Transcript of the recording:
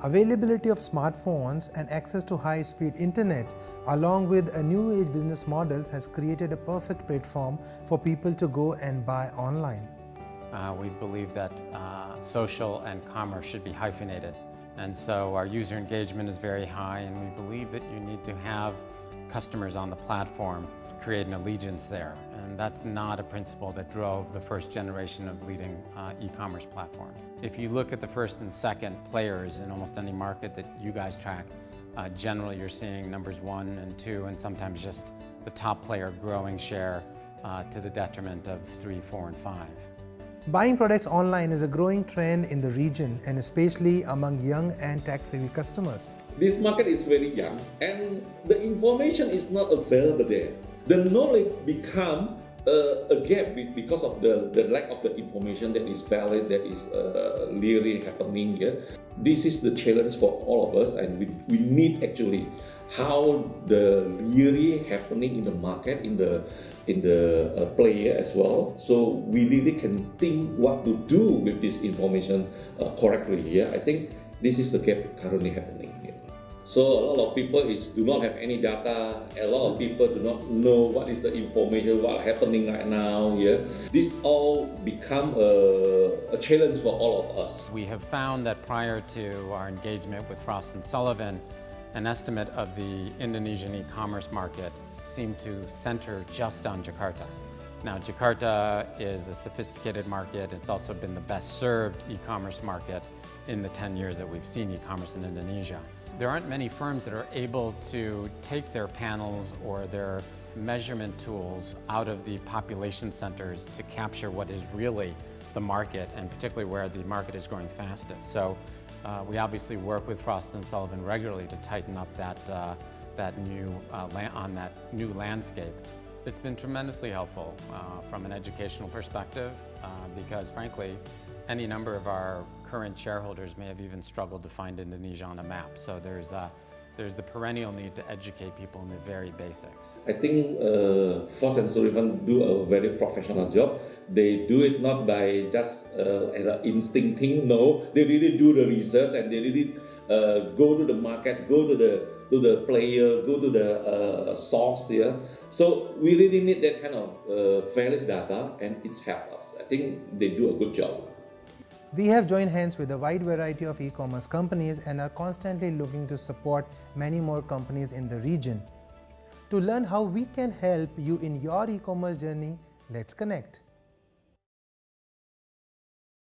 Availability of smartphones and access to high-speed internet, along with a new age business models, has created a perfect platform for people to go and buy online. We believe that social and commerce should be hyphenated. And so our user engagement is very high, and we believe that you need to have customers on the platform to create an allegiance there. And that's not a principle that drove the first generation of leading e-commerce platforms. If you look at the first and second players in almost any market that you guys track, generally you're seeing numbers 1 and 2, and sometimes just the top player growing share to the detriment of 3, 4, and 5. Buying products online is a growing trend in the region, and especially among young and tech-savvy customers. This market is very young and the information is not available there. The knowledge become a gap because of the lack of the information that is valid, that is really happening here. This is the challenge for all of us, and we need actually how the really happening in the market, in the player as well. So we really can think what to do with this information correctly here. I think this is the gap currently happening here. So a lot of people do not have any data. A lot of people do not know what is the information, what is happening right now here. This all become a challenge for all of us. We have found that prior to our engagement with Frost & Sullivan, an estimate of the Indonesian e-commerce market seemed to center just on Jakarta. Now, Jakarta is a sophisticated market. It's also been the best served e-commerce market in the 10 years that we've seen e-commerce in Indonesia. There aren't many firms that are able to take their panels or their measurement tools out of the population centers to capture what is really the market, and particularly where the market is growing fastest. So we obviously work with Frost & Sullivan regularly to tighten up that new landscape. It's been tremendously helpful from an educational perspective because, frankly, any number of our current shareholders may have even struggled to find Indonesia on a map. So there's the perennial need to educate people in the very basics. I think Frost & Sullivan do a very professional job. They do it not by just as an instinct thing. No, they really do the research, and they really go to the market, go to the player, go to the source here. So we really need that kind of valid data, and it's helped us. I think they do a good job. We have joined hands with a wide variety of e-commerce companies and are constantly looking to support many more companies in the region. To learn how we can help you in your e-commerce journey, let's connect.